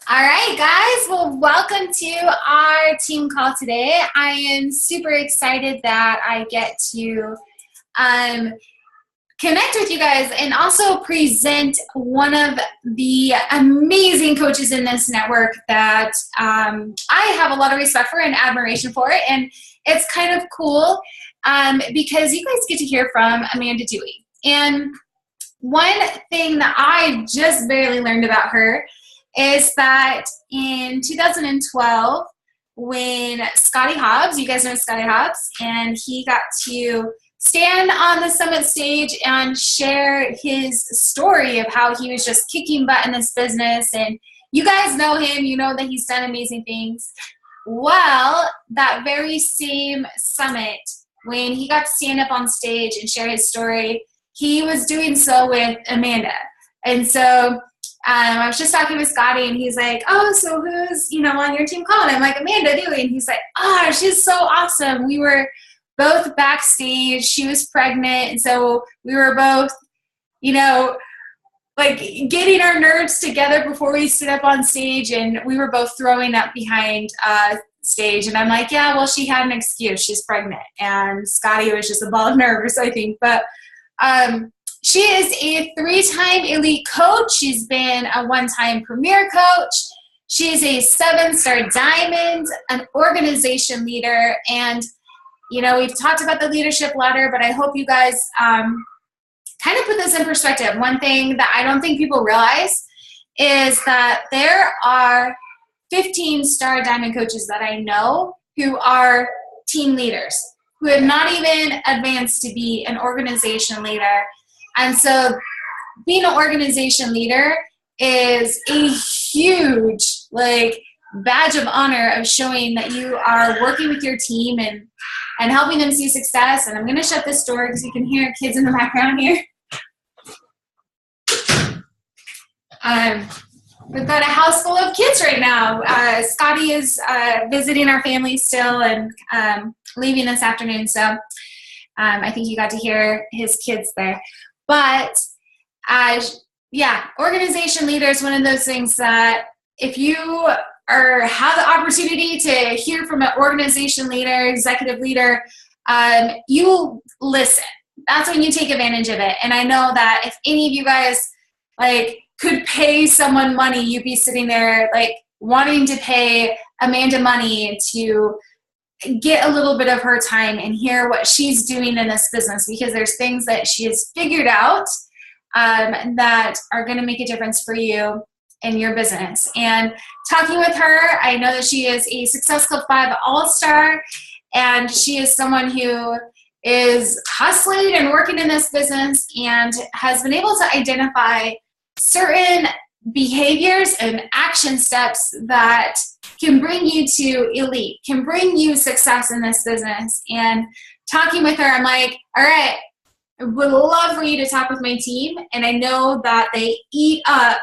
All right, guys. Well, welcome to our team call today. I am super excited that I get to um, connect with you guys and also present one of the amazing coaches in this network that I have a lot of respect for and admiration for. And it's kind of cool because you guys get to hear from Amanda Dewey. And one thing that I just barely learned about her is that in 2012, when Scotty Hobbs, you guys know Scotty Hobbs, and he got to stand on the summit stage and share his story of how he was just kicking butt in this business. And you guys know him, you know that he's done amazing things. Well, that very same summit, when he got to stand up on stage and share his story, he was doing so with Amanda. And so I was just talking with Scotty, and he's like, oh, so who's, on your team call? And I'm like, Amanda Dewey. And he's like, oh, she's so awesome. We were both backstage. She was pregnant. And so we were both, like getting our nerves together before we stood up on stage. And we were both throwing up behind stage. And I'm like, yeah, well, she had an excuse. She's pregnant. And Scotty was just a ball of nerves, I think. But she is a 3-time elite coach. She's been a 1-time premier coach. She is a 7-star diamond, an organization leader. And, we've talked about the leadership ladder, but I hope you guys kind of put this in perspective. One thing that I don't think people realize is that there are 15-star diamond coaches that I know who are team leaders, who have not even advanced to be an organization leader. And so being an organization leader is a huge badge of honor of showing that you are working with your team and helping them see success. And I'm going to shut this door because you can hear kids in the background here. We've got a house full of kids right now. Scotty is visiting our family still and leaving this afternoon. So I think you got to hear his kids there. But organization leader is one of those things that if you have the opportunity to hear from an organization leader, executive leader, you listen. That's when you take advantage of it. And I know that if any of you guys could pay someone money, you'd be sitting there wanting to pay Amanda money to get a little bit of her time and hear what she's doing in this business, because there's things that she has figured out that are going to make a difference for you in your business. And talking with her, I know that she is a Success Club 5 All-Star, and she is someone who is hustling and working in this business and has been able to identify certain behaviors and action steps that can bring you to elite, can bring you success in this business. And talking with her, I'm like, all right, I would love for you to talk with my team. And I know that they eat up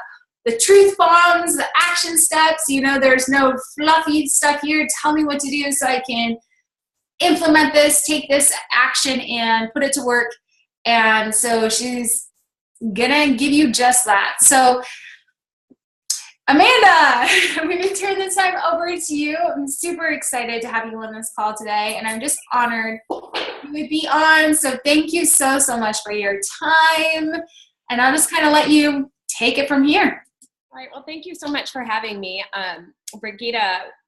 the truth bombs, the action steps. There's no fluffy stuff here. Tell me what to do so I can implement this, take this action and put it to work. And so she's gonna give you just that. So Amanda, I'm going to turn this time over to you. I'm super excited to have you on this call today, and I'm just honored you would be on. So thank you so, so much for your time, and I'll just kind of let you take it from here. All right. Well, thank you so much for having me. Brigitte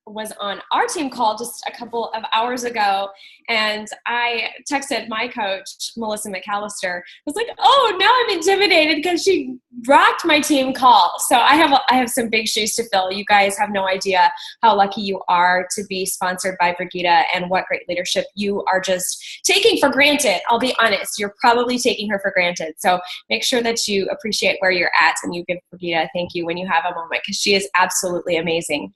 was on our team call just a couple of hours ago, and I texted my coach, Melissa McAllister. I was like, oh, now I'm intimidated because she rocked my team call. So I have some big shoes to fill. You guys have no idea how lucky you are to be sponsored by Brigitte and what great leadership you are just taking for granted. I'll be honest, you're probably taking her for granted. So make sure that you appreciate where you're at and you give Brigitte a thank you when you have a moment, because she is absolutely amazing.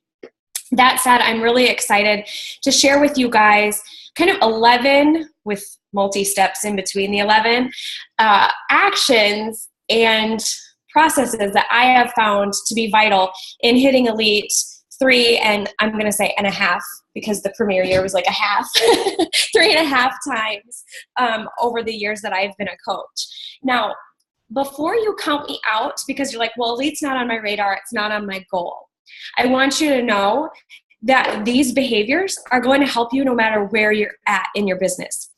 That said, I'm really excited to share with you guys kind of 11, with multi-steps in between the 11, actions and processes that I have found to be vital in hitting Elite 3, and I'm going to say and a half, because the premier year was like a half, 3.5 times over the years that I've been a coach. Now, before you count me out, because you're like, well, Elite's not on my radar, it's not on my goal. I want you to know that these behaviors are going to help you no matter where you're at in your business.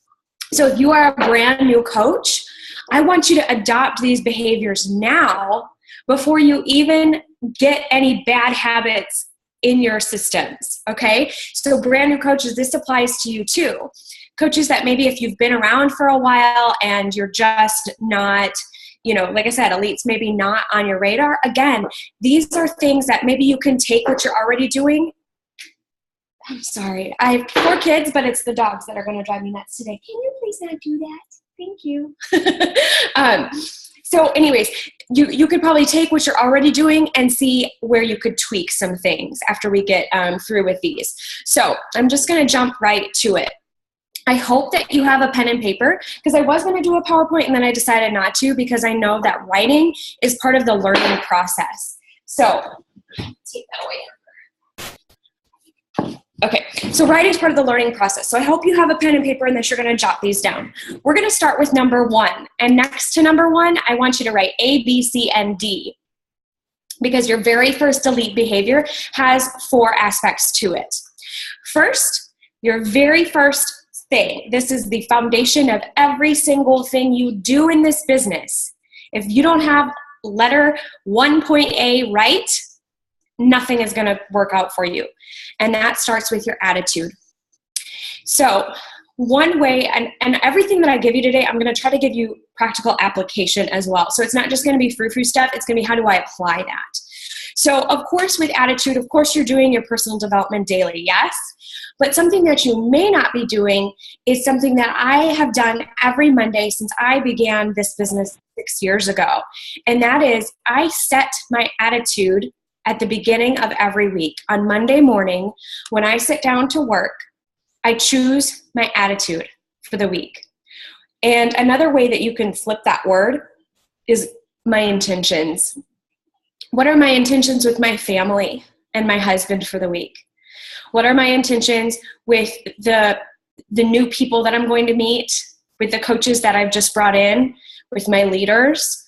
So if you are a brand new coach, I want you to adopt these behaviors now before you even get any bad habits in your systems, okay? So brand new coaches, this applies to you too. Coaches that maybe if you've been around for a while and you're just not, like I said, elites maybe not on your radar. Again, these are things that maybe you can take what you're already doing. I'm sorry. I have 4 kids, but it's the dogs that are going to drive me nuts today. Can you please not do that? Thank you. So anyways, you could probably take what you're already doing and see where you could tweak some things after we get through with these. So I'm just going to jump right to it. I hope that you have a pen and paper, because I was going to do a PowerPoint and then I decided not to, because I know that writing is part of the learning process. So take that away. Okay, so writing is part of the learning process. So I hope you have a pen and paper and that you're going to jot these down. We're going to start with number 1. And next to number 1, I want you to write A, B, C, and D. Because your very first elite behavior has 4 aspects to it. First, your very first thing. This is the foundation of every single thing you do in this business. If you don't have letter 1.A right, nothing is going to work out for you. And that starts with your attitude. So one way, and everything that I give you today, I'm going to try to give you practical application as well. So it's not just going to be frou-frou stuff. It's going to be, how do I apply that? So of course, with attitude, of course, you're doing your personal development daily. Yes. But something that you may not be doing is something that I have done every Monday since I began this business 6 years ago. And that is, I set my attitude at the beginning of every week. On Monday morning, when I sit down to work, I choose my attitude for the week. And another way that you can flip that word is my intentions. What are my intentions with my family and my husband for the week? What are my intentions with the new people that I'm going to meet, with the coaches that I've just brought in, with my leaders?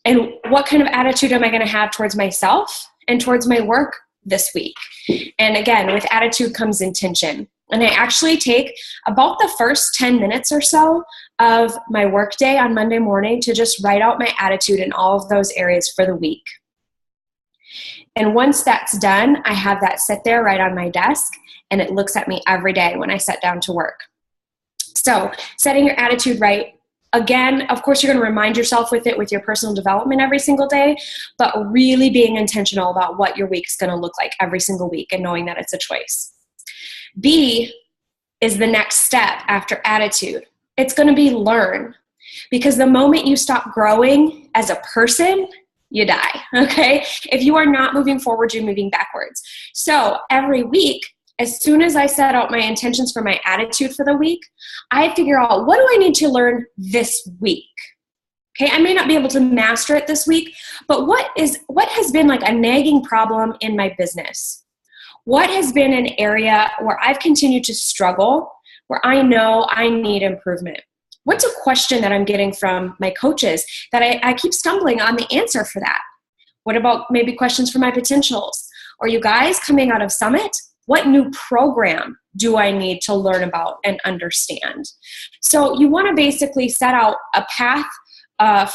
And what kind of attitude am I going to have towards myself and towards my work this week? And again, with attitude comes intention. And I actually take about the first 10 minutes or so of my workday on Monday morning to just write out my attitude in all of those areas for the week. And once that's done, I have that sit there right on my desk, and it looks at me every day when I sit down to work. So setting your attitude right. Again, of course, you're going to remind yourself with it with your personal development every single day, but really being intentional about what your week's going to look like every single week and knowing that it's a choice. B is the next step after attitude. It's going to be learn, because the moment you stop growing as a person, you die, okay? If you are not moving forward, you're moving backwards. So every week, as soon as I set out my intentions for my attitude for the week, I figure out, what do I need to learn this week? Okay, I may not be able to master it this week, but what has been like a nagging problem in my business? What has been an area where I've continued to struggle, where I know I need improvement? What's a question that I'm getting from my coaches that I keep stumbling on the answer for that? What about maybe questions for my potentials? Or you guys coming out of Summit, what new program do I need to learn about and understand? So you want to basically set out a path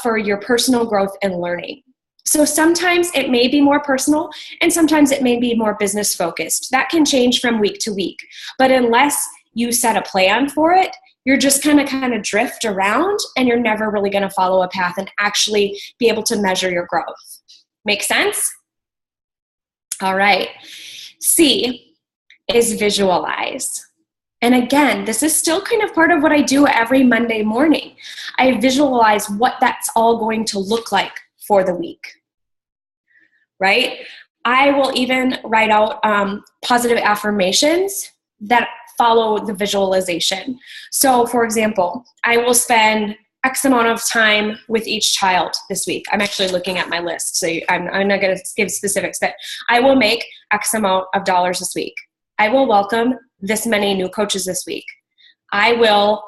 for your personal growth and learning. So sometimes it may be more personal and sometimes it may be more business focused. That can change from week to week. But unless you set a plan for it, you're just kind of drift around, and you're never really going to follow a path and actually be able to measure your growth. Make sense? All right. C is visualize. And again, this is still kind of part of what I do every Monday morning. I visualize what that's all going to look like for the week, right? I will even write out positive affirmations that follow the visualization. So for example, I will spend X amount of time with each child this week. I'm actually looking at my list, so I'm not going to give specifics, but I will make X amount of dollars this week. I will welcome this many new coaches this week. I will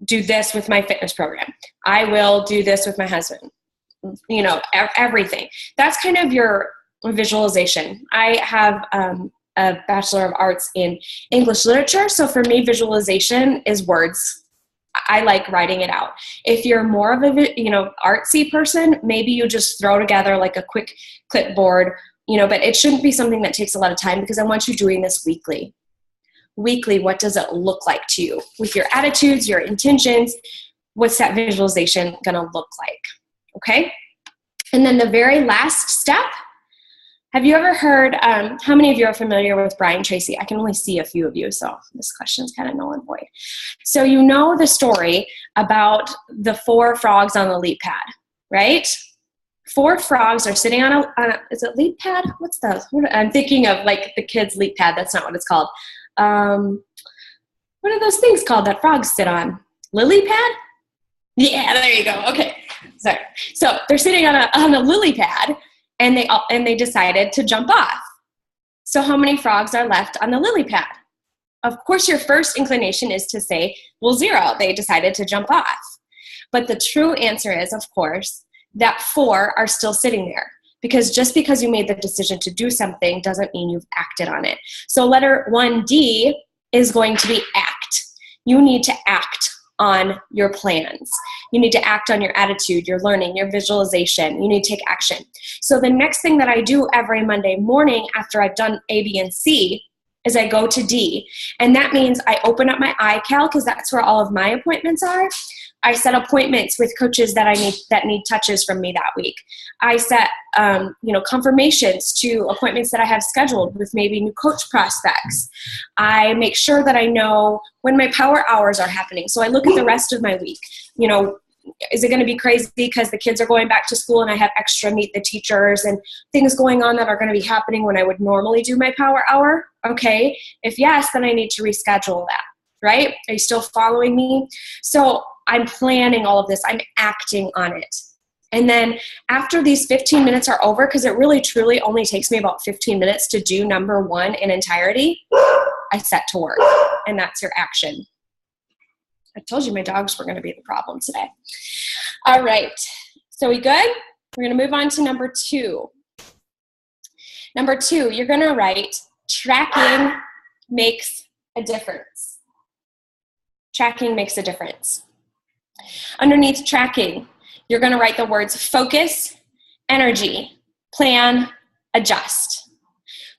do this with my fitness program. I will do this with my husband. You know, everything. That's kind of your visualization. I have a Bachelor of Arts in English Literature. So for me, visualization is words. I like writing it out. If you're more of a, artsy person, maybe you just throw together like a quick clipboard, but it shouldn't be something that takes a lot of time, because I want you doing this weekly. Weekly, what does it look like to you? With your attitudes, your intentions, what's that visualization gonna look like? Okay? And then the very last step, have you ever heard, how many of you are familiar with Brian Tracy? I can only see a few of you, so this question's kind of null and void. So you know the story about the 4 frogs on the leap pad, right? 4 frogs are sitting on a is it leap pad? What's those? I'm thinking of like the kids' leap pad. That's not what it's called. What are those things called that frogs sit on? Lily pad? Yeah, there you go. Okay. Sorry. So they're sitting on a lily pad, and they decided to jump off. So how many frogs are left on the lily pad? Of course, your first inclination is to say, well, 0. They decided to jump off. But the true answer is, of course, that 4 are still sitting there. Because just because you made the decision to do something doesn't mean you've acted on it. So letter 1D is going to be act. You need to act on your plans. You need to act on your attitude, your learning, your visualization. You need to take action. So the next thing that I do every Monday morning after I've done A, B, and C is I go to D. And that means I open up my iCal, because that's where all of my appointments are. I set appointments with coaches that need touches from me that week. I set confirmations to appointments that I have scheduled with maybe new coach prospects. I make sure that I know when my power hours are happening. So I look at the rest of my week. Is it going to be crazy because the kids are going back to school and I have extra meet the teachers and things going on that are going to be happening when I would normally do my power hour? Okay. If yes, then I need to reschedule that, right? Are you still following me? So I'm planning all of this. I'm acting on it. And then after these 15 minutes are over, because it really truly only takes me about 15 minutes to do number 1 in entirety, I set to work. And that's your action. I told you my dogs were going to be the problem today. All right. So we good? We're going to move on to number 2. Number 2, you're going to write, tracking makes a difference. Tracking makes a difference. Underneath tracking, you're going to write the words focus, energy, plan, adjust.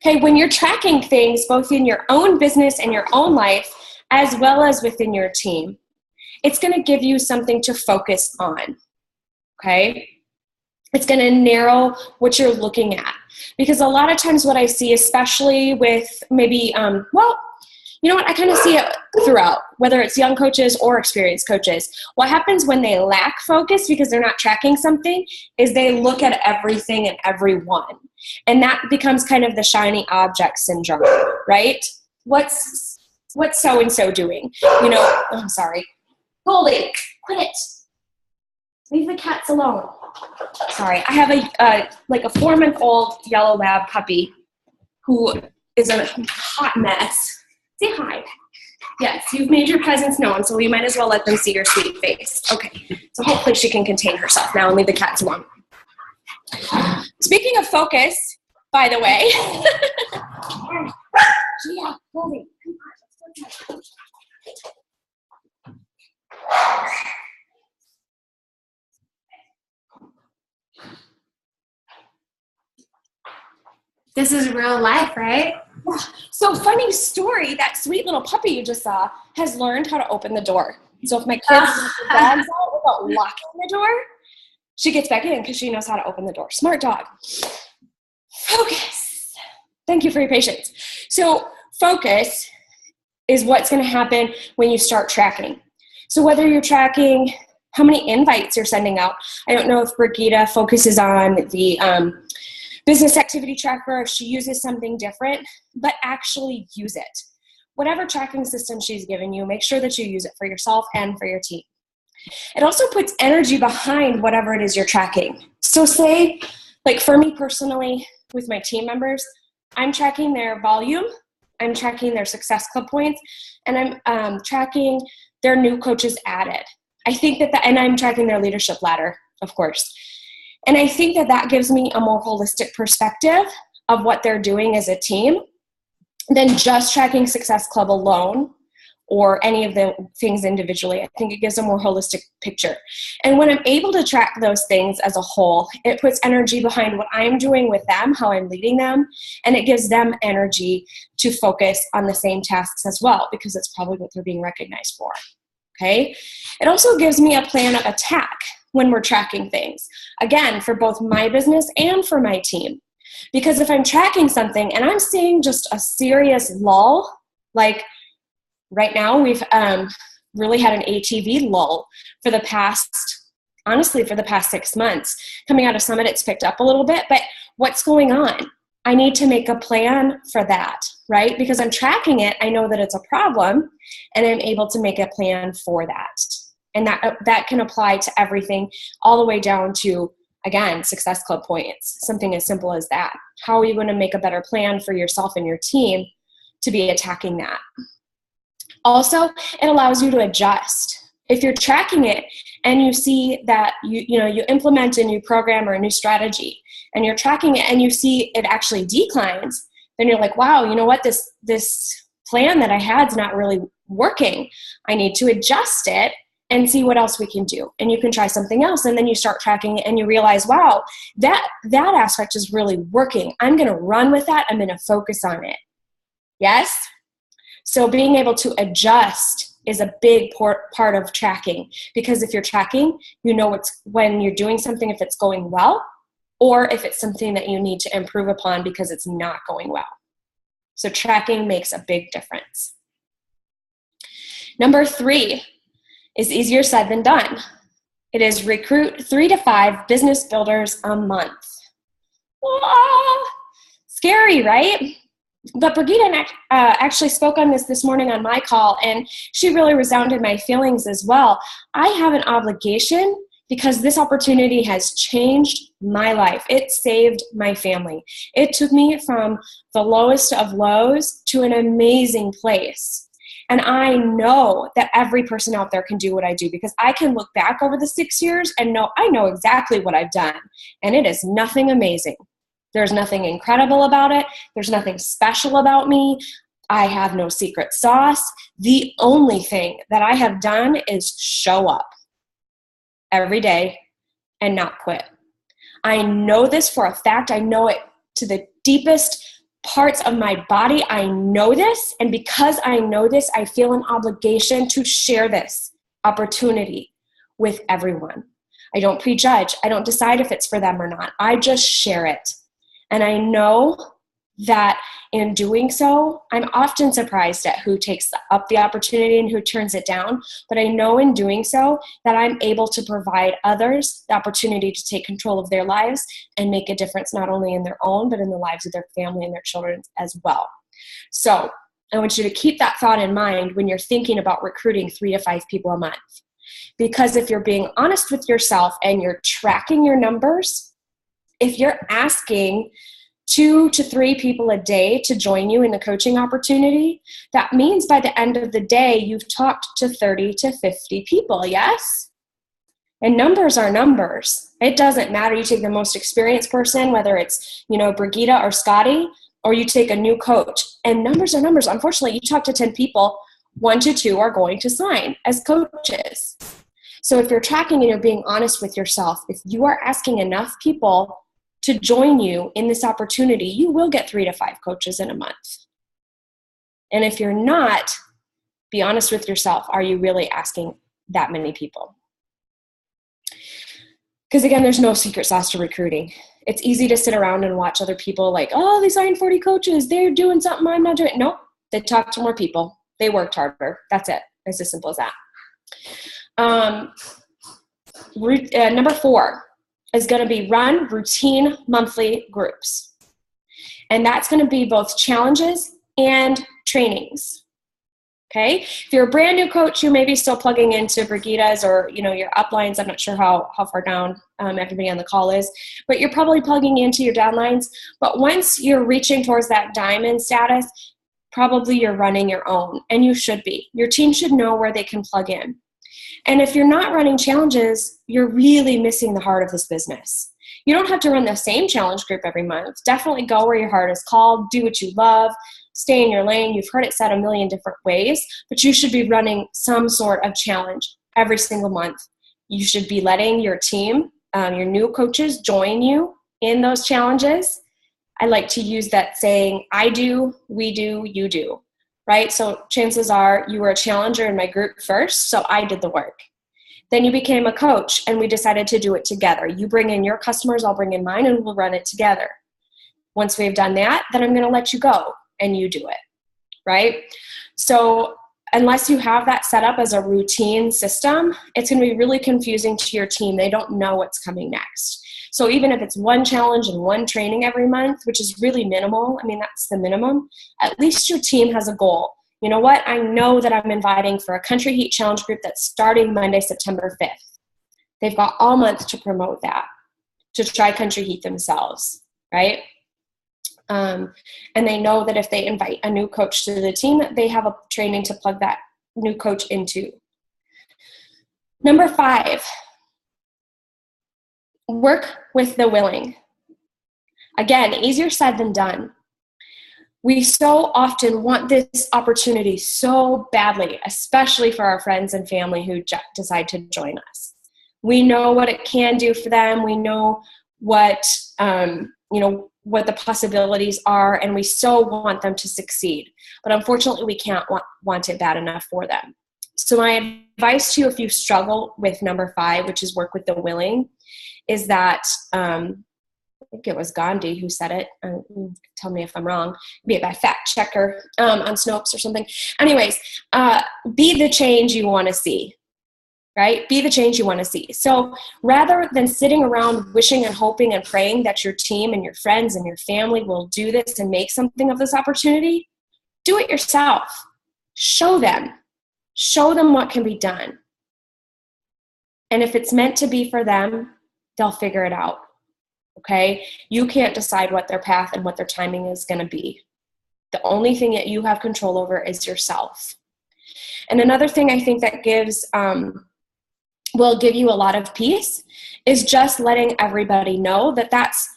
Okay, when you're tracking things both in your own business and your own life, as well as within your team, it's going to give you something to focus on. Okay? It's going to narrow what you're looking at. Because a lot of times what I see, especially with maybe, I kind of see it throughout, whether it's young coaches or experienced coaches. What happens when they lack focus because they're not tracking something is they look at everything and everyone. And that becomes kind of the shiny object syndrome, right? What's so-and-so doing? I'm sorry. Goldie, quit it. Leave the cats alone. Sorry, I have a 4-month-old yellow lab puppy who is a hot mess. Say hi. Yes, you've made your presence known, so we might as well let them see your sweet face. Okay, so hopefully she can contain herself now and leave the cats alone. Speaking of focus, by the way. Gia, Goldie, come on. This is real life, right? So funny story, that sweet little puppy you just saw has learned how to open the door. So if my kids let the dogs out without locking the door, she gets back in because she knows how to open the door. Smart dog. Focus. Thank you for your patience. So focus is what's going to happen when you start tracking. So whether you're tracking how many invites you're sending out, I don't know if Brigitte focuses on the business activity tracker, if she uses something different, but actually use it. Whatever tracking system she's given you, make sure that you use it for yourself and for your team. It also puts energy behind whatever it is you're tracking. So say, like for me personally, with my team members, I'm tracking their volume, I'm tracking their Success Club points, and I'm tracking their new coaches added. I think and I'm tracking their leadership ladder, of course. And I think that that gives me a more holistic perspective of what they're doing as a team than just tracking Success Club alone or any of the things individually. I think it gives a more holistic picture. And when I'm able to track those things as a whole, it puts energy behind what I'm doing with them, how I'm leading them, and it gives them energy to focus on the same tasks as well, because it's probably what they're being recognized for. Okay? It also gives me a plan of attack when we're tracking things. Again, for both my business and for my team. Because if I'm tracking something and I'm seeing just a serious lull, like right now we've really had an ATV lull for the past 6 months. Coming out of Summit, it's picked up a little bit, but what's going on? I need to make a plan for that, right? Because I'm tracking it, I know that it's a problem, and I'm able to make a plan for that. And that can apply to everything all the way down to, again, Success Club points, something as simple as that. How are you going to make a better plan for yourself and your team to be attacking that? Also, it allows you to adjust. If you're tracking it and you see that you implement a new program or a new strategy and you're tracking it and you see it actually declines, then you're like, wow, you know what, this plan that I had is not really working. I need to adjust it and see what else we can do. And you can try something else, and then you start tracking it and you realize, wow, that aspect is really working. I'm going to run with that. I'm going to focus on it. Yes? So being able to adjust is a big part of tracking, because if you're tracking, you know when you're doing something, if it's going well, or if it's something that you need to improve upon because it's not going well. So tracking makes a big difference. Number 3 is easier said than done. It is recruit 3 to 5 business builders a month. Scary, right? But Brigitte actually spoke on this morning on my call, and she really resounded my feelings as well. I have an obligation because this opportunity has changed my life. It saved my family. It took me from the lowest of lows to an amazing place. And I know that every person out there can do what I do, because I can look back over the 6 years and I know exactly what I've done. And it is nothing amazing. There's nothing incredible about it. There's nothing special about me. I have no secret sauce. The only thing that I have done is show up every day and not quit. I know this for a fact. I know it to the deepest parts of my body. I know this, and because I know this, I feel an obligation to share this opportunity with everyone. I don't prejudge. I don't decide if it's for them or not. I just share it. And I know that in doing so, I'm often surprised at who takes up the opportunity and who turns it down. But I know in doing so that I'm able to provide others the opportunity to take control of their lives and make a difference not only in their own, but in the lives of their family and their children as well. So I want you to keep that thought in mind when you're thinking about recruiting 3 to 5 people a month. Because if you're being honest with yourself and you're tracking your numbers, if you're asking 2 to 3 people a day to join you in the coaching opportunity, that means by the end of the day, you've talked to 30 to 50 people, yes? And numbers are numbers. It doesn't matter. You take the most experienced person, whether it's, Brigitte or Scotty, or you take a new coach, and numbers are numbers. Unfortunately, you talk to 10 people, 1 to 2 are going to sign as coaches. So if you're tracking and you're being honest with yourself, if you are asking enough people to join you in this opportunity, you will get 3 to 5 coaches in a month. And if you're not, be honest with yourself. Are you really asking that many people? Because again, there's no secret sauce to recruiting. It's easy to sit around and watch other people like, oh, they signed 40 coaches. They're doing something I'm not doing. Nope. They talked to more people. They worked harder. That's it. It's as simple as that. Number 4 is going to be run routine monthly groups. And that's going to be both challenges and trainings. Okay? If you're a brand new coach, you may be still plugging into Brigitte's or, your uplines. I'm not sure how far down everybody on the call is, but you're probably plugging into your downlines. But once you're reaching towards that diamond status, probably you're running your own, and you should be. Your team should know where they can plug in. And if you're not running challenges, you're really missing the heart of this business. You don't have to run the same challenge group every month. Definitely go where your heart is called. Do what you love. Stay in your lane. You've heard it said a million different ways, but you should be running some sort of challenge every single month. You should be letting your team, your new coaches, join you in those challenges. I like to use that saying, I do, we do, you do, right? So chances are you were a challenger in my group first, so I did the work. Then you became a coach and we decided to do it together. You bring in your customers, I'll bring in mine, and we'll run it together. Once we've done that, then I'm going to let you go and you do it, right? So unless you have that set up as a routine system, it's going to be really confusing to your team. They don't know what's coming next. So even if it's one challenge and one training every month, which is really minimal, I mean, that's the minimum, at least your team has a goal. You know what? I know that I'm inviting for a Country Heat Challenge group that's starting Monday, September 5th. They've got all month to promote that, to try Country Heat themselves, right? And they know that if they invite a new coach to the team, they have a training to plug that new coach into. Number 5, work with the willing. Again, easier said than done. We so often want this opportunity so badly, especially for our friends and family who decide to join us. We know what it can do for them. We know what, what the possibilities are, and we so want them to succeed. But unfortunately, we can't want it bad enough for them. So my advice to you, if you struggle with number 5, which is work with the willing, is that I think it was Gandhi who said it. Tell me if I'm wrong. Be a fact checker on Snopes or something. Anyways, be the change you want to see, right? Be the change you want to see. So rather than sitting around wishing and hoping and praying that your team and your friends and your family will do this and make something of this opportunity, do it yourself. Show them. Show them what can be done. And if it's meant to be for them, they'll figure it out. Okay? You can't decide what their path and what their timing is going to be. The only thing that you have control over is yourself. And another thing I think that will give you a lot of peace is just letting everybody know that that's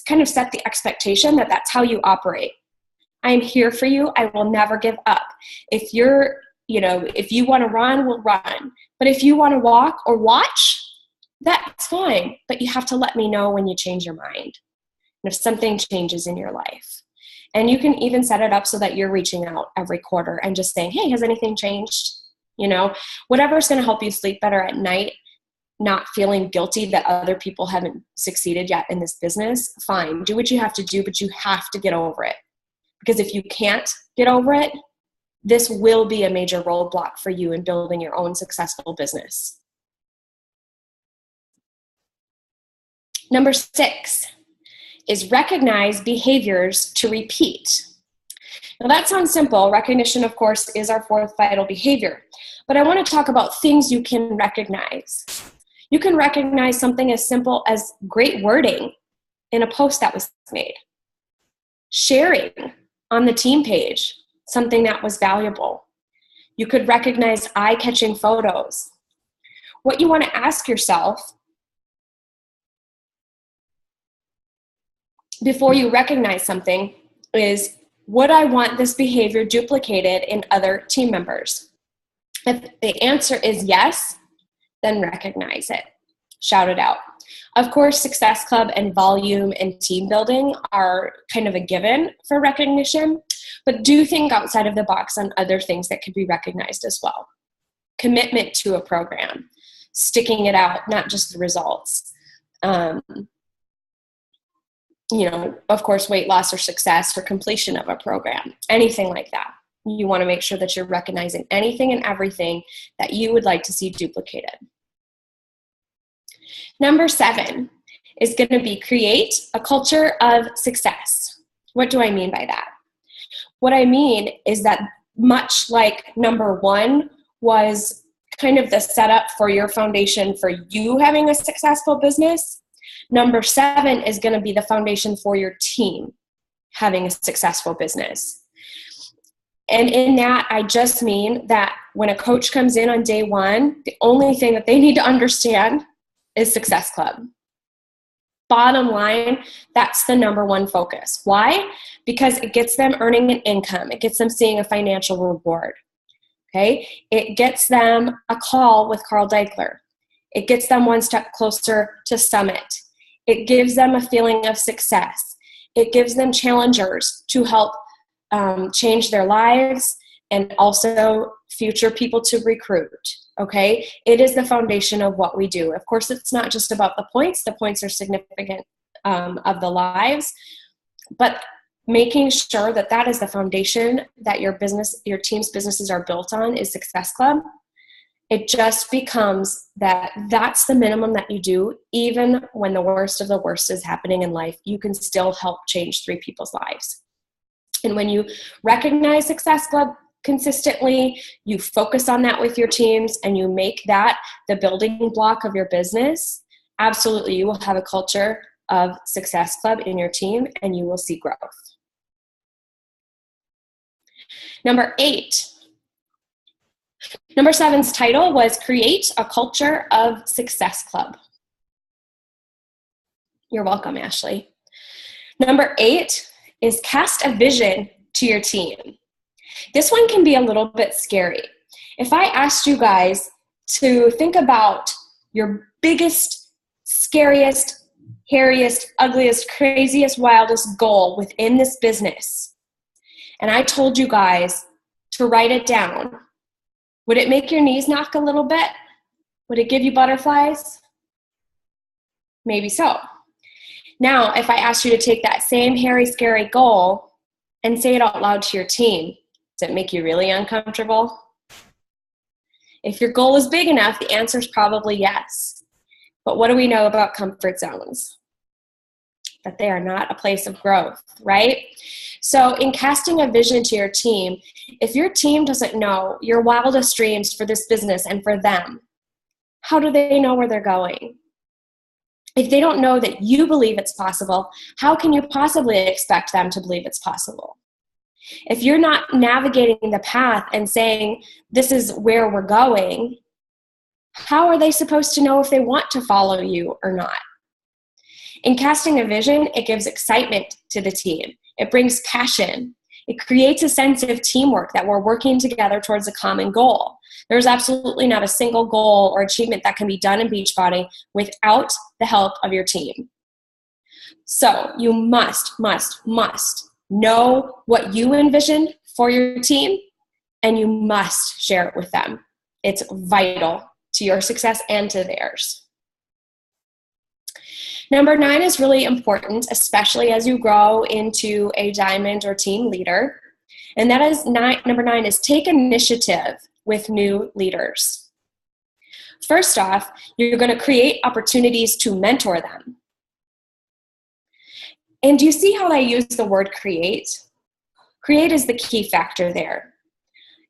kind of set the expectation that that's how you operate. I'm here for you. I will never give up. If if you want to run, we'll run. But if you want to walk or watch, that's fine, but you have to let me know when you change your mind and if something changes in your life. And you can even set it up so that you're reaching out every quarter and just saying, hey, has anything changed? Whatever's going to help you sleep better at night, not feeling guilty that other people haven't succeeded yet in this business, fine. Do what you have to do, but you have to get over it. Because if you can't get over it, this will be a major roadblock for you in building your own successful business. Number 6 is recognize behaviors to repeat. Now that sounds simple. Recognition, of course, is our 4th vital behavior. But I want to talk about things you can recognize. You can recognize something as simple as great wording in a post that was made. Sharing on the team page something that was valuable. You could recognize eye-catching photos. What you want to ask yourself before you recognize something is, would I want this behavior duplicated in other team members? If the answer is yes, then recognize it. Shout it out. Of course, Success Club and volume and team building are kind of a given for recognition, but do think outside of the box on other things that could be recognized as well. Commitment to a program, sticking it out, not just the results. Of course, weight loss or success or completion of a program, anything like that. You want to make sure that you're recognizing anything and everything that you would like to see duplicated. Number 7 is going to be create a culture of success. What do I mean by that? What I mean is that much like number 1 was kind of the setup for your foundation for you having a successful business, number 7 is going to be the foundation for your team having a successful business. And in that, I just mean that when a coach comes in on day 1, the only thing that they need to understand is Success Club. bottom line, that's the number one focus. Why? Because it gets them earning an income. It gets them seeing a financial reward. Okay? It gets them a call with Carl Deichler. It gets them one step closer to Summit. It gives them a feeling of success. It gives them challengers to help change their lives and also future people to recruit. Okay? It is the foundation of what we do. Of course, it's not just about the points. The points are significant of the lives, but making sure that that is the foundation that your team's businesses are built on is Success Club. It just becomes that's the minimum that you do. Even when the worst of the worst is happening in life, you can still help change 3 people's lives. And when you recognize Success Club consistently, you focus on that with your teams, and you make that the building block of your business, absolutely you will have a culture of Success Club in your team, and you will see growth. Number 8. Number 7's title was Create a Culture of Success Club. You're welcome, Ashley. Number 8 is cast a vision to your team. This one can be a little bit scary. If I asked you guys to think about your biggest, scariest, hairiest, ugliest, craziest, wildest goal within this business, and I told you guys to write it down, would it make your knees knock a little bit? Would it give you butterflies? Maybe so. Now, if I asked you to take that same hairy, scary goal and say it out loud to your team, does it make you really uncomfortable? If your goal is big enough, the answer is probably yes. But what do we know about comfort zones? That they are not a place of growth, right? So in casting a vision to your team, if your team doesn't know your wildest dreams for this business and for them, how do they know where they're going? If they don't know that you believe it's possible, how can you possibly expect them to believe it's possible? If you're not navigating the path and saying, this is where we're going, how are they supposed to know if they want to follow you or not? In casting a vision, it gives excitement to the team. It brings passion. It creates a sense of teamwork, that we're working together towards a common goal. There's absolutely not a single goal or achievement that can be done in Beachbody without the help of your team. So you must know what you envision for your team, and you must share it with them. It's vital to your success and to theirs. Number 9 is really important, especially as you grow into a diamond or team leader. And that is number 9 is take initiative with new leaders. First off, you're going to create opportunities to mentor them. And do you see how I use the word create? Create is the key factor there.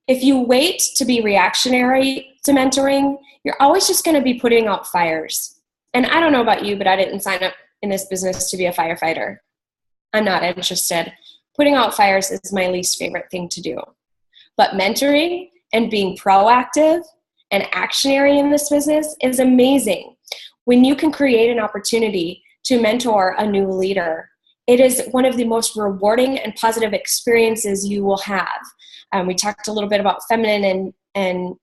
If you wait to be reactionary to mentoring, you're always just going to be putting out fires. And I don't know about you, but I didn't sign up in this business to be a firefighter. I'm not interested. Putting out fires is my least favorite thing to do. But mentoring and being proactive and actionary in this business is amazing. When you can create an opportunity to mentor a new leader, it is one of the most rewarding and positive experiences you will have. We talked a little bit about feminine and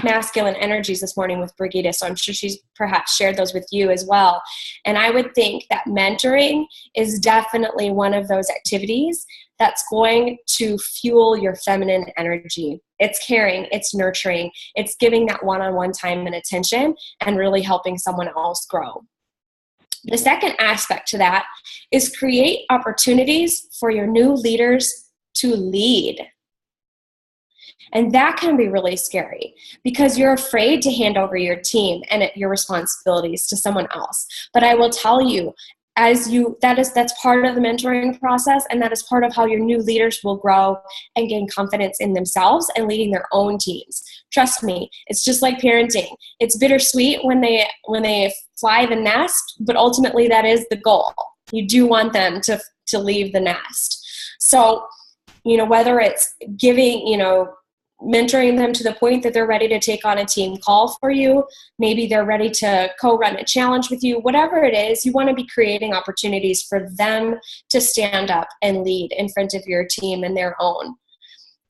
masculine energies this morning with Brigitte, so I'm sure she's perhaps shared those with you as well. And I would think that mentoring is definitely one of those activities that's going to fuel your feminine energy. It's caring, it's nurturing, it's giving that one-on-one time and attention and really helping someone else grow. The second aspect to that is create opportunities for your new leaders to lead. And that can be really scary because you're afraid to hand over your team and your responsibilities to someone else. But I will tell you, that's part of the mentoring process, and that is part of how your new leaders will grow and gain confidence in themselves and leading their own teams. Trust me, it's just like parenting. It's bittersweet when they fly the nest, but ultimately that is the goal. You do want them to leave the nest. So, whether it's giving, mentoring them to the point that they're ready to take on a team call for you. Maybe they're ready to co-run a challenge with you. Whatever it is, you want to be creating opportunities for them to stand up and lead in front of your team and their own.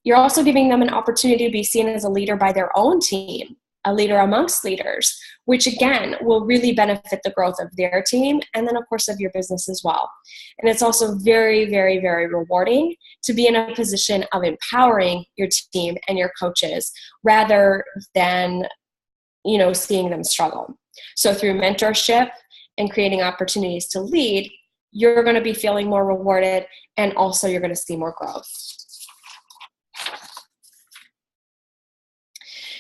You're also giving them an opportunity to be seen as a leader by their own team, a leader amongst leaders, which again will really benefit the growth of their team and then of course of your business as well. And it's also very, very, very rewarding to be in a position of empowering your team and your coaches rather than, seeing them struggle. So through mentorship and creating opportunities to lead, you're going to be feeling more rewarded and also you're going to see more growth.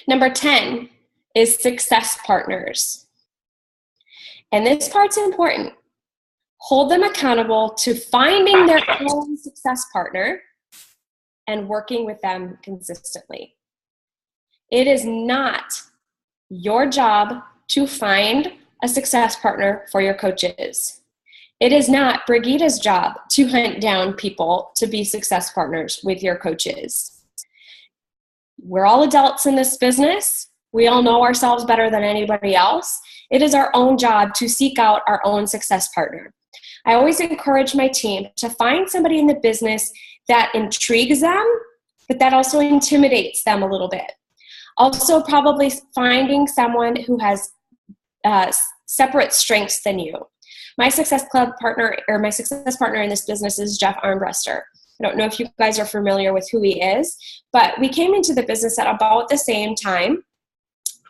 Number 10 is success partners. And this part's important. Hold them accountable to finding their own success partner and working with them consistently. It is not your job to find a success partner for your coaches. It is not Brigitta's job to hunt down people to be success partners with your coaches. We're all adults in this business. We all know ourselves better than anybody else. It is our own job to seek out our own success partner. I always encourage my team to find somebody in the business that intrigues them, but that also intimidates them a little bit. Also, probably finding someone who has separate strengths than you. My success partner in this business is Jeff Armbruster. I don't know if you guys are familiar with who he is, but we came into the business at about the same time.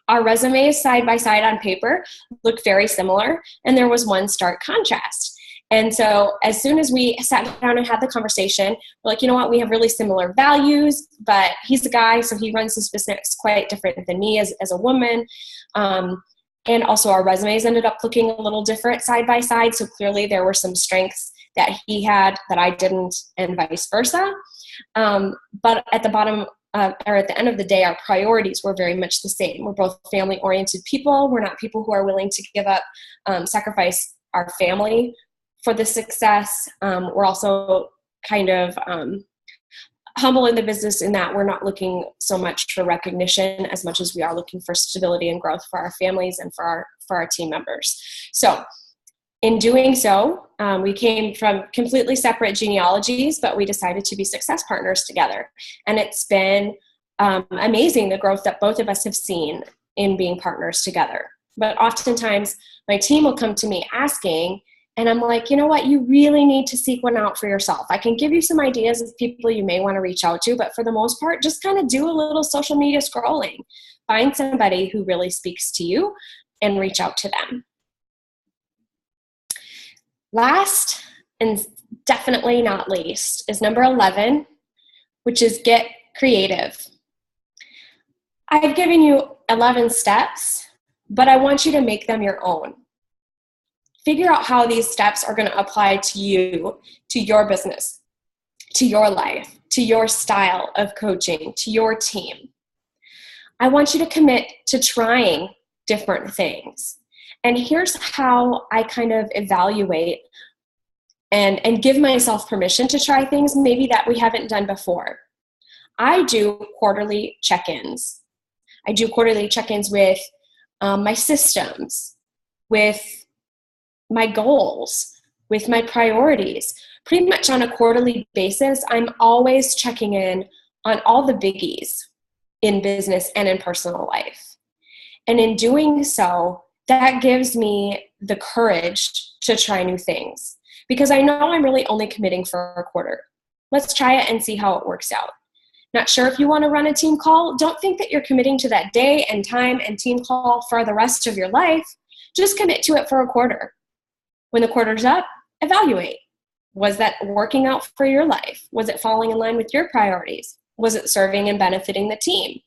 Our resumes side by side on paper look very similar, and there was one stark contrast. And so as soon as we sat down and had the conversation, we're like, you know what, we have really similar values, but he's a guy, so he runs his business quite different than me as a woman. And also our resumes ended up looking a little different side by side, so clearly there were some strengths that he had that I didn't, and vice versa. But at the bottom, or at the end of the day, our priorities were very much the same. We're both family-oriented people. We're not people who are willing to give up, sacrifice our family for the success. We're also kind of humble in the business in that we're not looking so much for recognition as much as we are looking for stability and growth for our families and for our team members. So in doing so, we came from completely separate genealogies, but we decided to be success partners together. And it's been amazing the growth that both of us have seen in being partners together. But oftentimes my team will come to me asking, and I'm like, you know what, you really need to seek one out for yourself. I can give you some ideas of people you may want to reach out to, but for the most part, just kind of do a little social media scrolling. Find somebody who really speaks to you and reach out to them. Last, and definitely not least, is number 11, which is get creative. I've given you 11 steps, but I want you to make them your own. Figure out how these steps are going to apply to you, to your business, to your life, to your style of coaching, to your team. I want you to commit to trying different things. And here's how I kind of evaluate and give myself permission to try things maybe that we haven't done before. I do quarterly check-ins. I do quarterly check-ins with my systems, with my goals, with my priorities. Pretty much on a quarterly basis, I'm always checking in on all the biggies in business and in personal life. And in doing so, that gives me the courage to try new things because I know I'm really only committing for a quarter. Let's try it and see how it works out. Not sure if you want to run a team call? Don't think that you're committing to that day and time and team call for the rest of your life. Just commit to it for a quarter. When the quarter's up, evaluate. Was that working out for your life? Was it falling in line with your priorities? Was it serving and benefiting the team?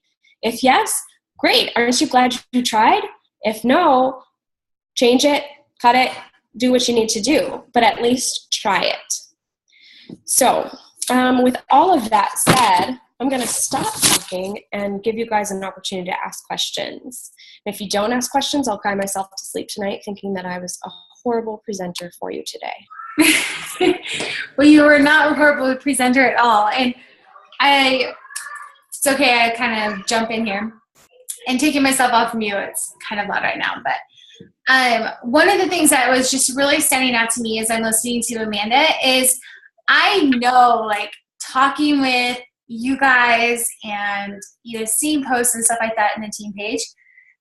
If yes, great. Aren't you glad you tried? If no, change it, cut it, do what you need to do, but at least try it. So with all of that said, I'm going to stop talking and give you guys an opportunity to ask questions. And if you don't ask questions, I'll cry myself to sleep tonight thinking that I was a horrible presenter for you today. Well, you were not a horrible presenter at all. And it's okay. I kind of jump in here and taking myself off mute. It's kind of loud right now, but one of the things that was just really standing out to me as I'm listening to Amanda is I know, like, talking with you guys and, you know, seeing posts and stuff like that in the team page,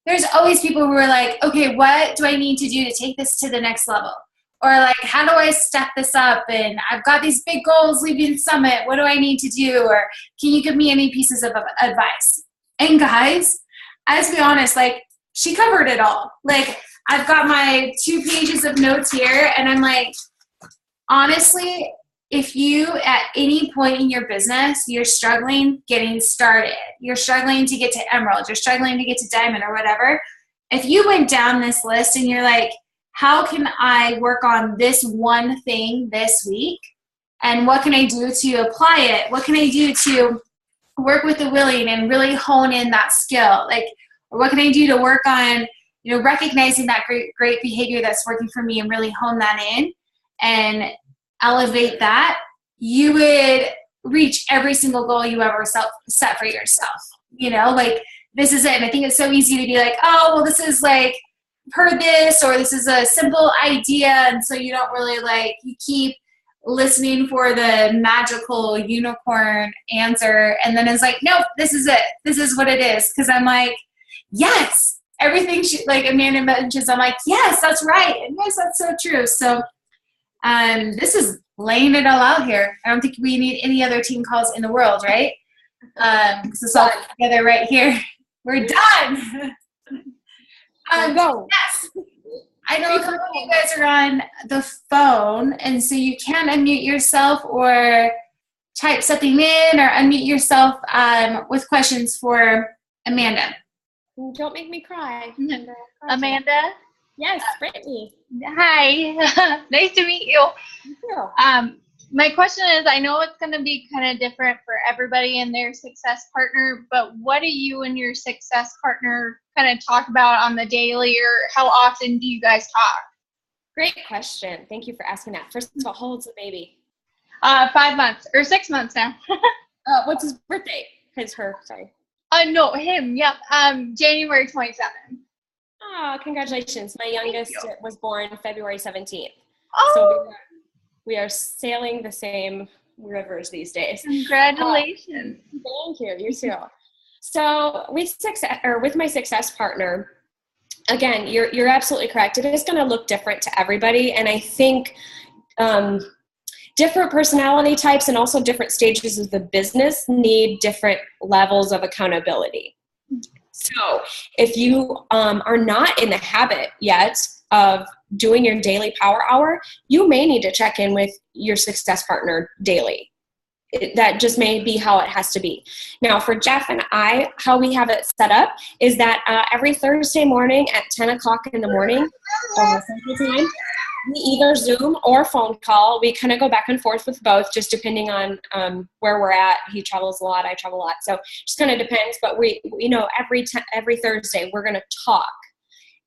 there's always people who are like, okay, what do I need to do to take this to the next level? Or like, how do I step this up? And I've got these big goals leaving Summit. What do I need to do? Or can you give me any pieces of advice? And guys, let's be honest, like, she covered it all. Like, I've got my 2 pages of notes here, and I'm like, honestly, if you at any point in your business, you're struggling getting started, you're struggling to get to Emerald, you're struggling to get to Diamond or whatever, if you went down this list and you're like, how can I work on this one thing this week? And what can I do to apply it? What can I do to work with the willing and really hone in that skill? Like, or what can I do to work on, you know, recognizing that great behavior that's working for me and really hone that in and elevate that? You would reach every single goal you ever set for yourself. You know, like, this is it. And I think it's so easy to be like, oh, well, this is like, heard this, or this is a simple idea, and so you don't really, like, you keep listening for the magical unicorn answer, and then it's like, nope, this is it, this is what it is. Because I'm like, yes, everything like Amanda mentions, I'm like, yes, that's right, and yes, that's so true. So this is laying it all out here. I don't think we need any other team calls in the world, right? Because it's all together right here. We're done. Go. Yes. I know a couple of you guys are on the phone, and so you can unmute yourself or type something in or unmute yourself with questions for Amanda. Don't make me cry. Amanda? Yes, Brittany. Hi. Nice to meet you. You too. My question is, I know it's going to be kind of different for everybody and their success partner, but what do you and your success partner kind of talk about on the daily, or how often do you guys talk? Great question. Thank you for asking that. First of all, how old's the baby? 5 months or 6 months now. What's his birthday? Sorry. No, him. Yep. January 27th. Oh, congratulations. My youngest was born February 17th. Oh. So we are sailing the same rivers these days. Congratulations. Thank you. You too. So with my success partner, again, you're absolutely correct. It is going to look different to everybody. And I think different personality types and also different stages of the business need different levels of accountability. So if you are not in the habit yet of doing your daily power hour, you may need to check in with your success partner daily. That just may be how it has to be. Now, for Jeff and I, how we have it set up is that every Thursday morning at 10 o'clock in the morning, Central Time, we either Zoom or phone call. We kind of go back and forth with both, just depending on where we're at. He travels a lot, I travel a lot, so just kind of depends. But we, every Thursday we're going to talk.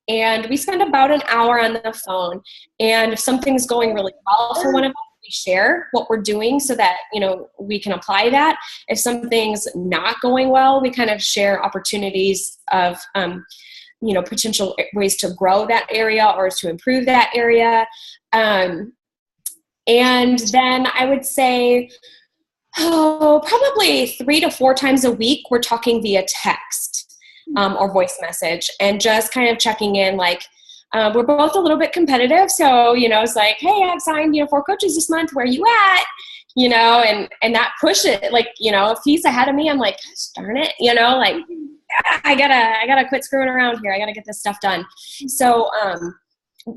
And we spend about an hour on the phone. And if something's going really well for one of us, we share what we're doing so that, we can apply that. If something's not going well, we kind of share opportunities of, potential ways to grow that area or to improve that area. And then I would say, probably 3 to 4 times a week, we're talking via text. Or voice message, and just kind of checking in, like, we're both a little bit competitive. So, it's like, hey, I've signed, 4 coaches this month. Where you at? And that pushes it. Like, if he's ahead of me, I'm like, gosh, darn it, like, I gotta quit screwing around here. I gotta get this stuff done. So,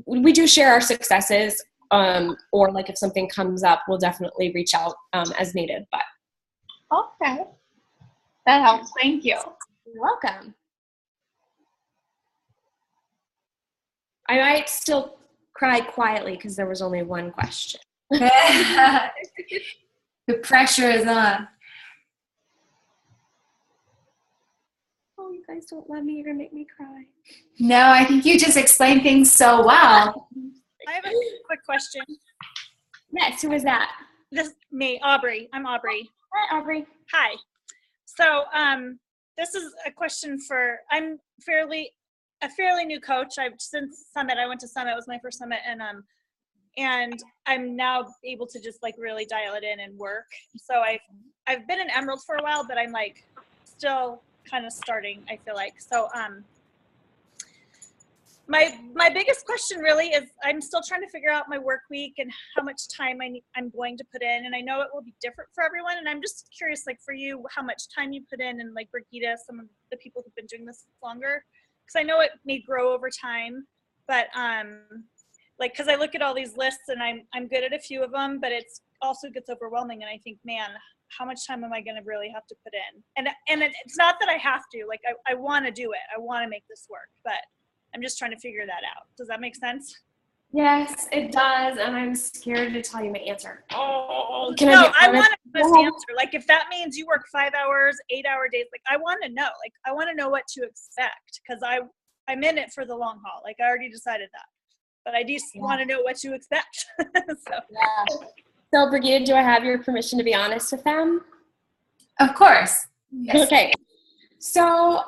we do share our successes, or like if something comes up, we'll definitely reach out, as needed, but. Okay. That helps. Thank you. You're welcome. I might still cry quietly because there was only one question. The pressure is on. Oh, you guys don't love me. You're going to make me cry. No, I think you just explained things so well. I have a quick question. Yes, who was that? This is me, Aubrey. I'm Aubrey. Hi, Aubrey. Hi. So this is a question I'm a fairly new coach. Since Summit, I went to Summit, it was my first Summit, and I'm now able to just like really dial it in and work. So I've been in Emerald for a while, but I'm like still kind of starting, I feel like. So my biggest question really is I'm still trying to figure out my work week and how much time I'm going to put in. And I know it will be different for everyone. And I'm just curious, like for you, how much time you put in, and like Brigitte, some of the people who've been doing this longer, because I know it may grow over time, but like, because I look at all these lists and I'm good at a few of them, but it's also gets overwhelming. And I think, man, how much time am I going to really have to put in? And it's not that I have to, like, I want to do it. I want to make this work, but I'm just trying to figure that out. Does that make sense? Yes, it does, and I'm scared to tell you my answer. Oh, I want an honest answer. Like, if that means you work 5 hours, 8-hour days, like, I want to know. Like, I want to know what to expect, because I'm in it for the long haul. Like, I already decided that, but I just want to know what to expect. So, Brigitte, do I have your permission to be honest with them? Of course. Yes. Okay. So,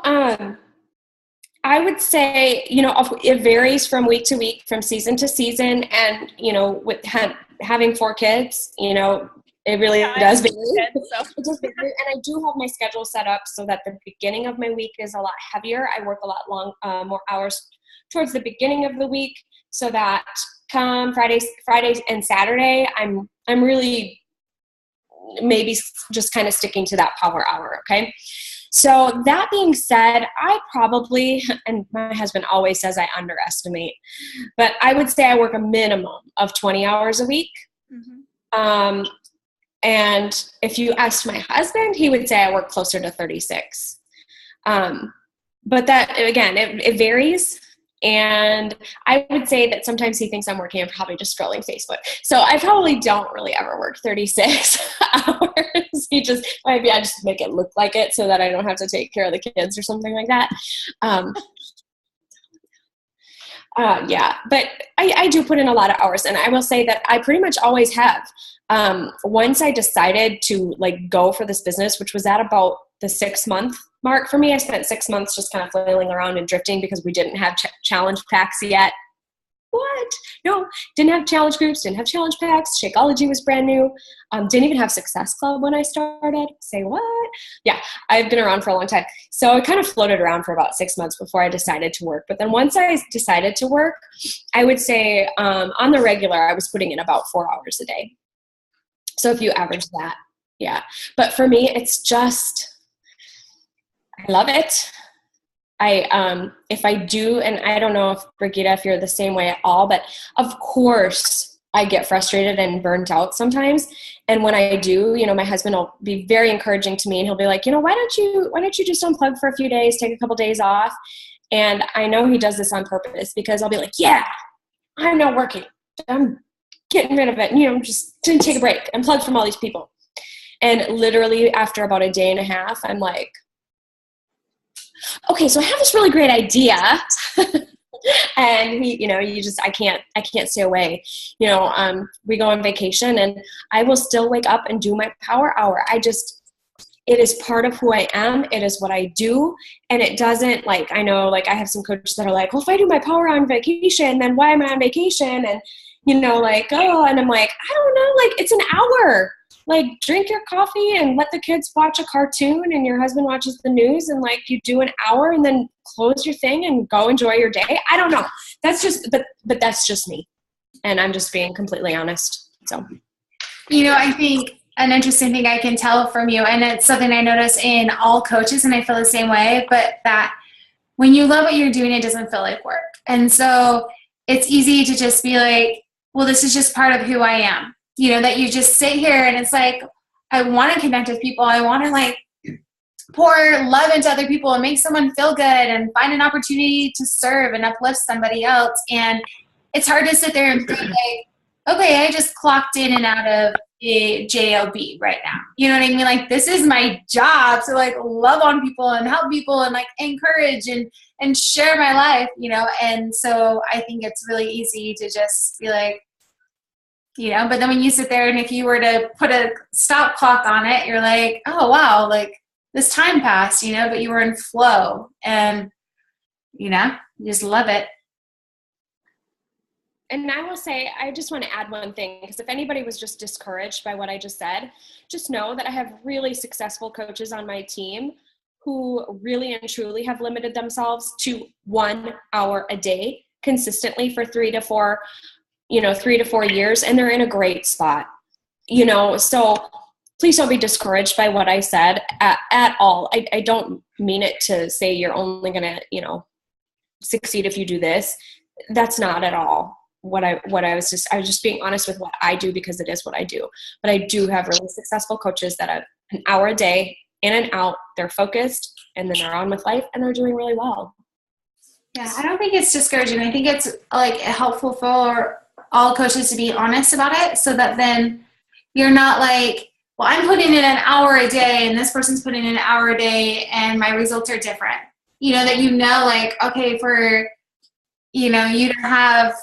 I would say, it varies from week to week, from season to season. And, with having 4 kids, it really does vary. It does vary. And I do have my schedule set up so that the beginning of my week is a lot heavier. I work a lot more hours towards the beginning of the week, so that come Friday and Saturday, I'm really maybe just kind of sticking to that power hour. Okay. So that being said, I probably, and my husband always says I underestimate, but I would say I work a minimum of 20 hours a week. Mm-hmm. And if you asked my husband, he would say I work closer to 36. But that, again, it varies. And I would say that sometimes he thinks I'm working and probably just scrolling Facebook. So I probably don't really ever work 36 hours. I just make it look like it so that I don't have to take care of the kids or something like that. But I do put in a lot of hours, and I will say that I pretty much always have. Once I decided to go for this business, which was at about the 6-month mark for me, I spent 6 months just kind of flailing around and drifting because we didn't have challenge packs yet. What? No, didn't have challenge groups, didn't have challenge packs. Shakeology was brand new. Didn't even have Success Club when I started. Say what? Yeah, I've been around for a long time. So I kind of floated around for about 6 months before I decided to work. But then once I decided to work, I would say on the regular, I was putting in about 4 hours a day. So if you average that, yeah. But for me, it's just, I love it. If I do, and I don't know if Brigitte, if you're the same way at all, but of course I get frustrated and burnt out sometimes. And when I do, my husband will be very encouraging to me, and he'll be like, why don't you just unplug for a few days, take a couple days off? And I know he does this on purpose, because I'll be like, yeah, I'm not working. I'm getting rid of it. And, just didn't take a break, unplug from all these people. And literally after about a day and a half, I'm like, okay, so I have this really great idea. And I can't stay away. We go on vacation, and I will still wake up and do my power hour. It is part of who I am. It is what I do. And it doesn't, I know, I have some coaches that are like, well, if I do my power on vacation, then why am I on vacation? And, and I'm like, I don't know, it's an hour. Drink your coffee and let the kids watch a cartoon, and your husband watches the news, and you do an hour and then close your thing and go enjoy your day. I don't know. That's just, but that's just me. And I'm just being completely honest. So, I think an interesting thing I can tell from you, and it's something I notice in all coaches, and I feel the same way, but that when you love what you're doing, it doesn't feel like work. And so it's easy to just be like, well, this is just part of who I am. That you just sit here and it's like, I want to connect with people. I want to pour love into other people and make someone feel good and find an opportunity to serve and uplift somebody else. And it's hard to sit there and think okay, I just clocked in and out of a job right now. You know what I mean? This is my job to love on people and help people and encourage and share my life, And so I think it's really easy to just be like, but then when you sit there, and if you were to put a stop clock on it, you're like, oh, wow, this time passed, you know, but you were in flow, and, you know, you just love it. And I will say, I just want to add one thing, because if anybody was just discouraged by what I just said, just know that I have really successful coaches on my team who really and truly have limited themselves to 1 hour a day consistently for 3 to 4 years, and they're in a great spot, you know. So please don't be discouraged by what I said at all. I don't mean it to say you're only going to, you know, succeed if you do this. That's not at all what I was just being honest with what I do, because it is what I do. But I do have really successful coaches that have an hour a day, in and out, they're focused, and then they're on with life, and they're doing really well. Yeah, I don't think it's discouraging. I think it's like helpful for all coaches to be honest about it, so that then you're not like, well, I'm putting in an hour a day and this person's putting in an hour a day and my results are different. You know, that, you know, like, okay, for, you know, you to have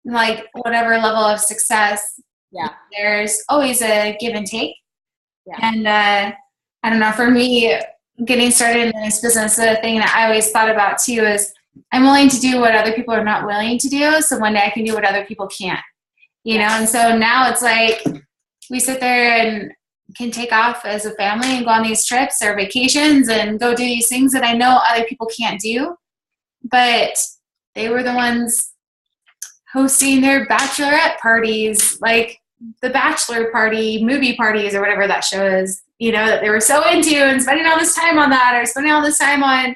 like whatever level of success, Yeah, there's always a give and take. Yeah. And I don't know, for me, getting started in this business, the thing that I always thought about too is I'm willing to do what other people are not willing to do, so one day I can do what other people can't, you know. And so now it's like we sit there and can take off as a family and go on these trips or vacations and go do these things that I know other people can't do, but they were the ones hosting their bachelorette parties, like the bachelor party, movie parties, or whatever that show is, you know, that they were so into, and spending all this time on that, or spending all this time on,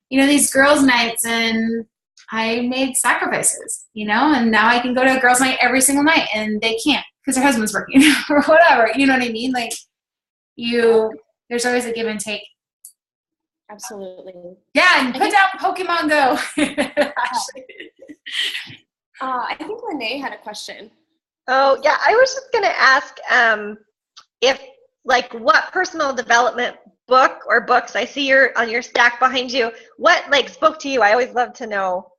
you know, these girls' nights. And I made sacrifices, you know, and now I can go to a girls' night every single night, and they can't because their husband's working or whatever, you know what I mean? Like, there's always a give and take. Absolutely. Yeah, and put down Pokemon Go. I think Lene had a question. Oh, yeah. I was just going to ask if, like, what personal development book or books, I see on your stack behind you, what, like, spoke to you? I always love to know.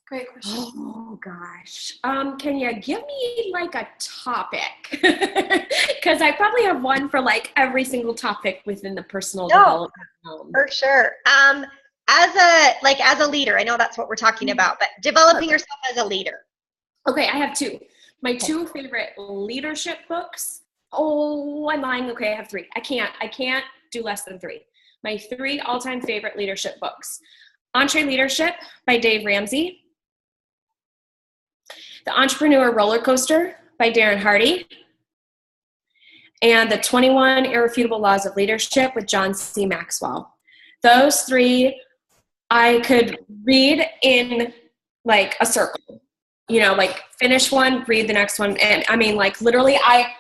Great question. Oh, gosh. Can you give me, like, a topic? Because I probably have one for, like, every single topic within the personal development realm. For sure. As a leader, I know that's what we're talking about, but developing yourself as a leader. Okay, I have two. My two favorite leadership books. Oh, I'm lying. Okay, I have three. I can't do less than three. My 3 all-time favorite leadership books. EntreLeadership by Dave Ramsey. The Entrepreneur Roller Coaster by Darren Hardy. And the 21 Irrefutable Laws of Leadership with John C. Maxwell. Those 3 I could read in like a circle, you know, like finish one, read the next one. And I mean, like literally I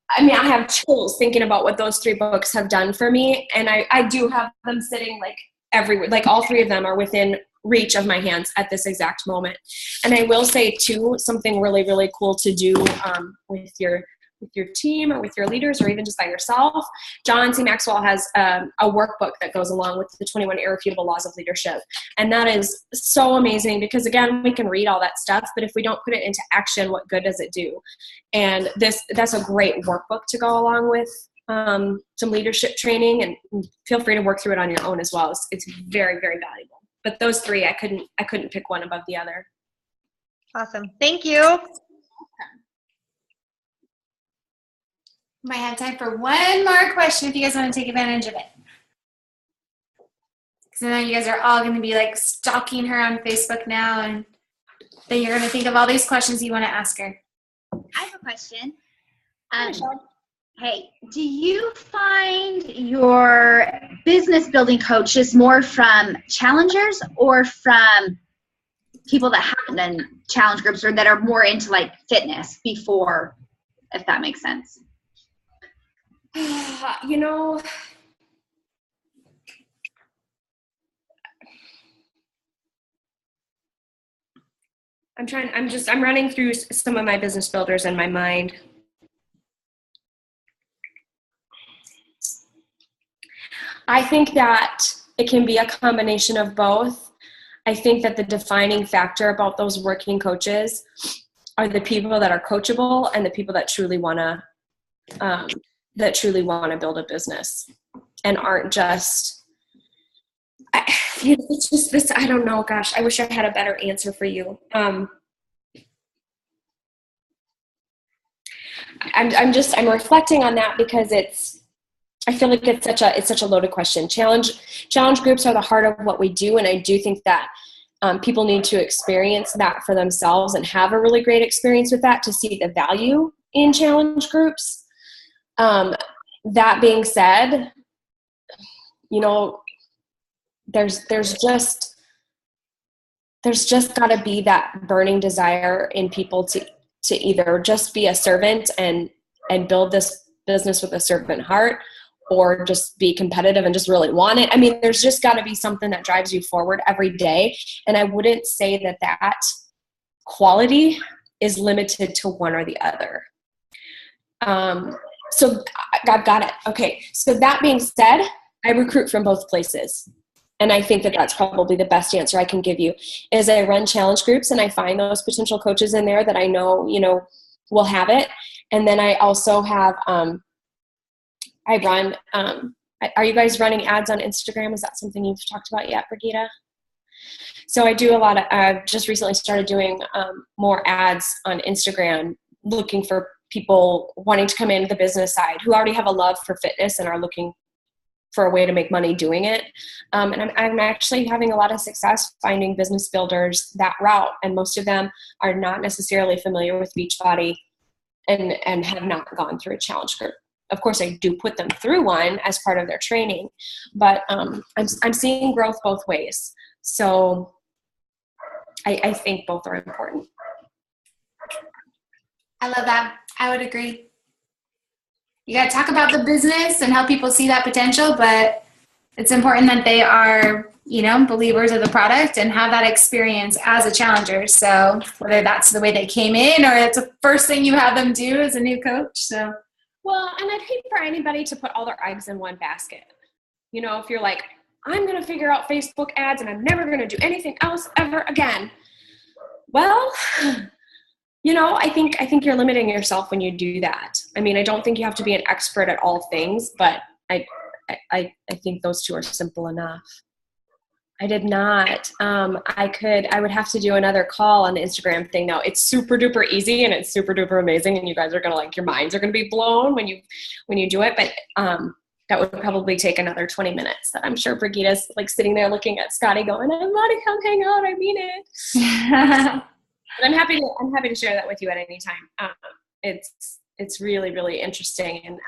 have chills thinking about what those 3 books have done for me. And I do have them sitting like everywhere, like all 3 of them are within reach of my hands at this exact moment. And I will say too, something really, really cool to do with your team or with your leaders or even just by yourself. John C. Maxwell has a workbook that goes along with the 21 Irrefutable Laws of Leadership. And that is so amazing because, again, we can read all that stuff, but if we don't put it into action, what good does it do? And that's a great workbook to go along with some leadership training, and feel free to work through it on your own as well. It's very, very valuable. But those 3, I couldn't pick one above the other. Awesome. Thank you. Might have time for one more question if you guys want to take advantage of it. Because I know you guys are all going to be like stalking her on Facebook now, and then you're going to think of all these questions you want to ask her. I have a question. Hey, do you find your business building coaches more from challengers or from people that haven't done challenge groups or that are more into like fitness before, if that makes sense? You know, I'm running through some of my business builders in my mind. I think that it can be a combination of both. I think that the defining factor about those working coaches are the people that are coachable and the people that truly want to build a business. and aren't just, it's just this, I don't know, gosh, I wish I had a better answer for you. I'm reflecting on that because I feel like it's such a loaded question. Challenge groups are the heart of what we do. And I do think that people need to experience that for themselves and have a really great experience with that to see the value in challenge groups. That being said, there's just got to be that burning desire in people to either just be a servant and build this business with a servant heart, or just be competitive and just really want it. I mean, there's just got to be something that drives you forward every day. And I wouldn't say that quality is limited to one or the other. So I've got it. Okay. So that being said, I recruit from both places. And I think that that's probably the best answer I can give you is I run challenge groups and I find those potential coaches in there that I know, will have it. And then I also have, I run, are you guys running ads on Instagram? Is that something you've talked about yet, Brigitte? So I do a lot of, I've just recently started doing more ads on Instagram, looking for people wanting to come into the business side who already have a love for fitness and are looking for a way to make money doing it. And I'm actually having a lot of success finding business builders that route. And most of them are not necessarily familiar with Beachbody and have not gone through a challenge group. Of course, I do put them through one as part of their training, but I'm seeing growth both ways. So I think both are important. I love that. I would agree. You got to talk about the business and help people see that potential, but it's important that they are, believers of the product and have that experience as a challenger. So whether that's the way they came in or it's the first thing you have them do as a new coach. So, well, and I'd hate for anybody to put all their eggs in one basket. If you're like, I'm going to figure out Facebook ads and I'm never going to do anything else ever again. Well, I think you're limiting yourself when you do that. I mean, I don't think you have to be an expert at all things, but I think those two are simple enough. I did not. I would have to do another call on the Instagram thing now. It's super duper easy and it's super duper amazing. And you guys are going to your minds are going to be blown when you do it. But that would probably take another 20 minutes that I'm sure Brigitte's sitting there looking at Scotty going, I'm not to come hang out. I mean it. But I'm happy to share that with you at any time. It's really, really interesting. And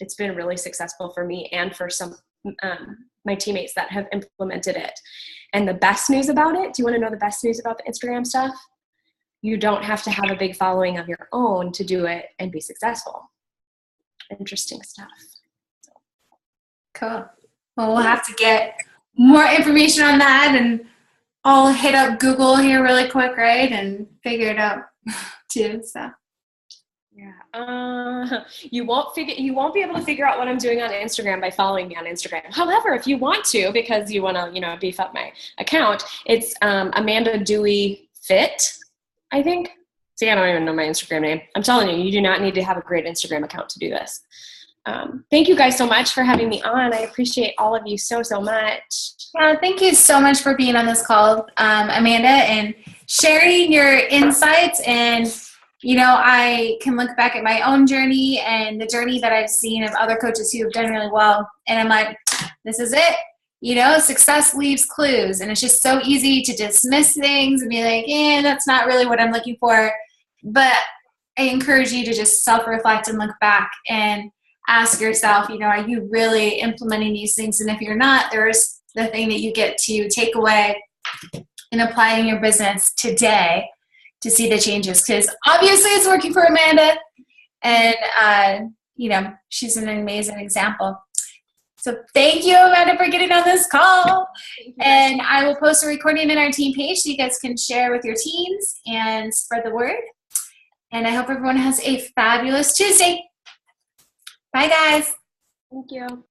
it's been really successful for me and for some my teammates that have implemented it. And the best news about it, do you want to know the best news about the Instagram stuff? You don't have to have a big following of your own to do it and be successful. Interesting stuff. Cool. Well, we'll have to get more information on that, and I'll hit up Google here really quick, right, and figure it out too. So. Yeah. You won't be able to figure out what I'm doing on Instagram by following me on Instagram. However, if you want to, because you want to, beef up my account, it's Amanda Dewey Fit, I think. See, I don't even know my Instagram name. I'm telling you, you do not need to have a great Instagram account to do this. Thank you guys so much for having me on. I appreciate all of you so, so much. Thank you so much for being on this call, Amanda, and sharing your insights. And I can look back at my own journey and the journey that I've seen of other coaches who have done really well. And I'm like, this is it. Success leaves clues. And it's just so easy to dismiss things and be like, that's not really what I'm looking for. But I encourage you to just self-reflect and look back and ask yourself, are you really implementing these things? And if you're not, there's the thing that you get to take away and apply in your business today to see the changes, because obviously it's working for Amanda, and she's an amazing example. So thank you, Amanda, for getting on this call. And I will post a recording in our team page so you guys can share with your teams and spread the word. And I hope everyone has a fabulous Tuesday. Bye, guys. Thank you.